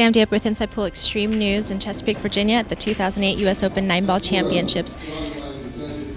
Sam Diep with Inside Pool Extreme News in Chesapeake, Virginia at the 2008 U.S. Open 9-Ball Championships.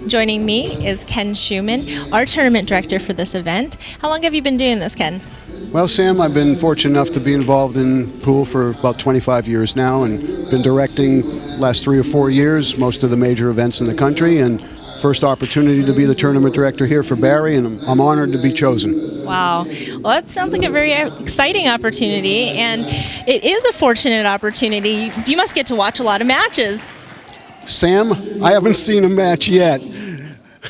Joining me is Ken Shuman, our tournament director for this event. How long have you been doing this, Ken? Well, Sam, I've been fortunate enough to be involved in pool for about 25 years now and been directing last 3 or 4 years most of the major events in the country, and first opportunity to be the tournament director here for Barrie, and I'm honored to be chosen. Wow. Well, that sounds like a very exciting opportunity, and it is a fortunate opportunity. You must get to watch a lot of matches. Sam, I haven't seen a match yet.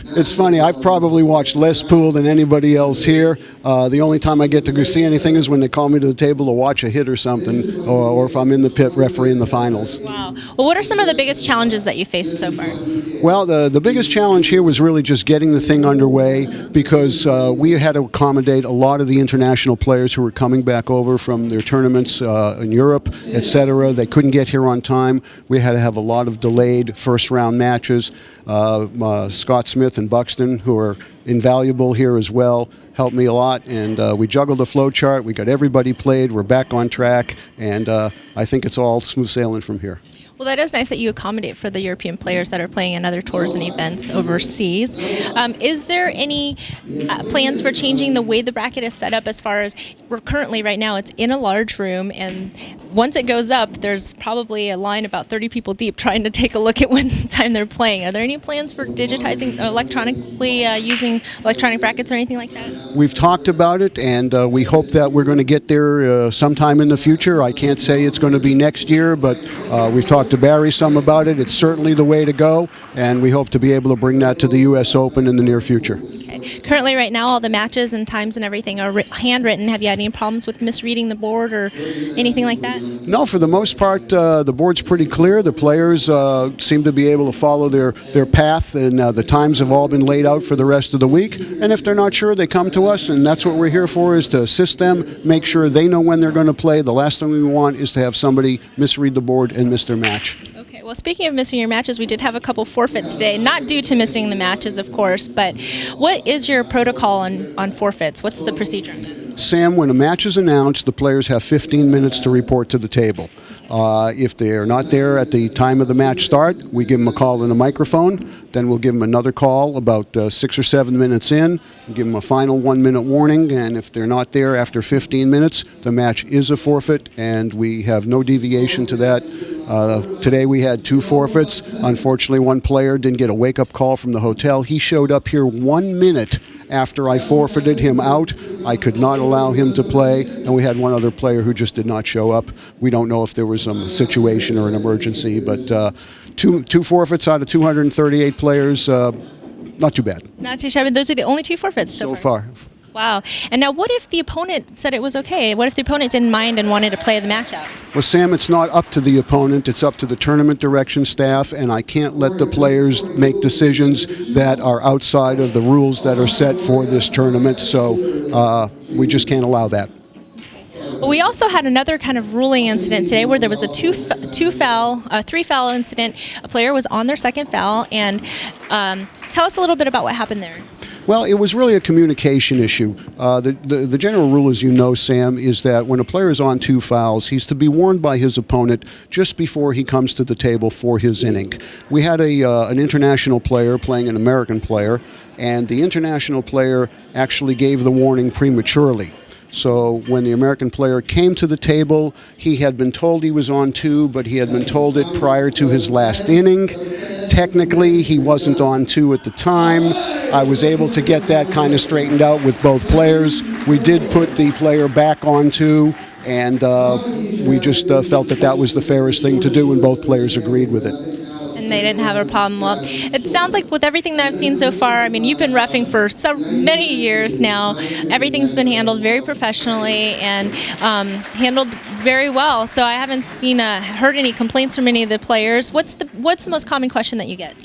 It's funny, I've probably watched less pool than anybody else here. The only time I get to go see anything is when they call me to the table to watch a hit or something, or if I'm in the pit refereeing the finals. Wow. Well, what are some of the biggest challenges that you faced so far? Well, the biggest challenge here was really just getting the thing underway, because we had to accommodate a lot of the international players who were coming back over from their tournaments in Europe, etc. They couldn't get here on time. We had to have a lot of delayed first-round matches. Scott Smith and Buxton, who are invaluable here as well, helped me a lot, and we juggled the flow chart. We got everybody played. We're back on track, and I think it's all smooth sailing from here. Well, that is nice that you accommodate for the European players that are playing in other tours and events overseas. Is there any plans for changing the way the bracket is set up, as far as we're currently right now? It's in a large room, and once it goes up, there's probably a line about 30 people deep trying to take a look at when time they're playing. Are there any plans for digitizing electronically, using electronic brackets or anything like that? We've talked about it, and we hope that we're going to get there sometime in the future. I can't say it's going to be next year, but we've talked to Barrie some about it. It's certainly the way to go, and we hope to be able to bring that to the U.S. Open in the near future. Okay. Currently, right now, all the matches and times and everything are handwritten. Have you had any problems with misreading the board or anything like that? No, for the most part, the board's pretty clear. The players seem to be able to follow their path, and the times have all been laid out for the rest of the week. And if they're not sure, they come to us, and that's what we're here for, is to assist them, make sure they know when they're going to play. The last thing we want is to have somebody misread the board and miss their match. Okay, well, speaking of missing your matches, we did have a couple forfeits today, not due to missing the matches, of course, but what is your protocol on forfeits? What's the procedure? Sam, when a match is announced, the players have 15 minutes to report to the table. If they're not there at the time of the match start, we give them a call in a microphone. Then we'll give them another call about 6 or 7 minutes in, give them a final 1-minute warning, and if they're not there after 15 minutes, the match is a forfeit, and we have no deviation to that. Today we had 2 forfeits. Unfortunately, one player didn't get a wake-up call from the hotel. He showed up here 1 minute after I forfeited him out. I could not allow him to play, and we had one other player who just did not show up. We don't know if there was some situation or an emergency, but two forfeits out of 238 players, not too bad. Not too shabby. Those are the only 2 forfeits so far. Wow. And now what if the opponent said it was okay? What if the opponent didn't mind and wanted to play the match out? Well, Sam, it's not up to the opponent. It's up to the tournament direction staff, and I can't let the players make decisions that are outside of the rules that are set for this tournament, so we just can't allow that. Well, we also had another kind of ruling incident today where there was a three foul incident. A player was on their second foul, and tell us a little bit about what happened there. Well, it was really a communication issue. The general rule, as you know, Sam, is that when a player is on 2 fouls, he's to be warned by his opponent just before he comes to the table for his inning. We had an international player playing an American player, and the international player actually gave the warning prematurely. So when the American player came to the table, he had been told he was on 2, but he had been told it prior to his last inning. Technically, he wasn't on 2 at the time. I was able to get that kind of straightened out with both players. We did put the player back on 2, and we just felt that was the fairest thing to do, and both players agreed with it. And they didn't have a problem. Well, it sounds like with everything that I've seen so far, I mean, you've been reffing for many years now. Everything's been handled very professionally and handled very well. So I haven't heard any complaints from any of the players. What's the most common question that you get?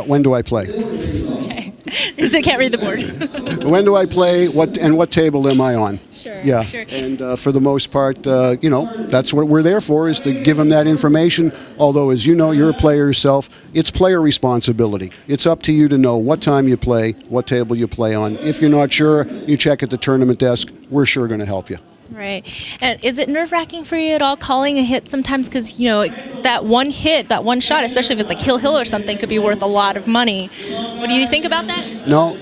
When do I play? Okay. Because they can't read the board. When do I play? What table am I on? Sure. Yeah. Sure. And for the most part, that's what we're there for, is to give them that information. Although, as you know, you're a player yourself. It's player responsibility. It's up to you to know what time you play, what table you play on. If you're not sure, you check at the tournament desk. We're sure going to help you. Right. And is it nerve-wracking for you at all calling a hit sometimes? Because, that one hit, that one shot, especially if it's like hill or something, could be worth a lot of money. What do you think about that? No,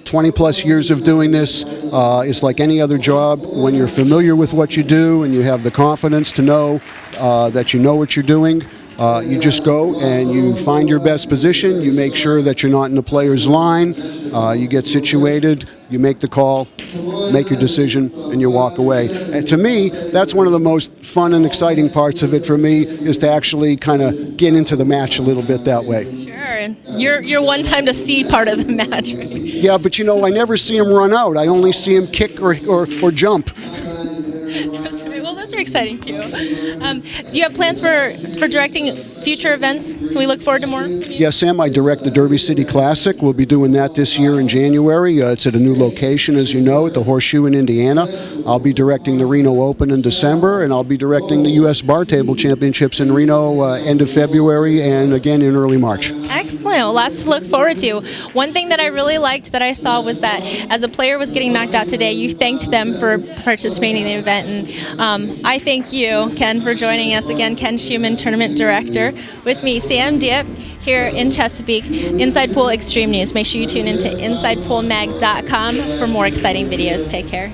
20 plus years of doing this is like any other job. When you're familiar with what you do and you have the confidence to know that you know what you're doing, you just go and you find your best position. You make sure that you're not in the player's line. You get situated. You make the call, make your decision, and you walk away. And to me, that's one of the most fun and exciting parts of it for me, is to actually kind of get into the match a little bit that way. Sure. And you're one time to see part of the match, right? Yeah, but I never see him run out. I only see him kick or jump. Well, those are exciting too. Do you have plans for directing future events? Can we look forward to more? Yes, Sam. I direct the Derby City Classic. We'll be doing that this year in January. It's at a new location, as you know, at the Horseshoe in Indiana. I'll be directing the Reno Open in December, and I'll be directing the U.S. Bar Table Championships in Reno end of February and again in early March. Excellent. Well, lots to look forward to. One thing that I really liked that I saw was that as a player was getting knocked out today, you thanked them for participating in the event. And I thank you, Ken, for joining us again. Ken Shuman, Tournament Director. With me, Sam Diep, here in Chesapeake, Inside Pool Extreme News. Make sure you tune into InsidePoolMag.com for more exciting videos. Take care.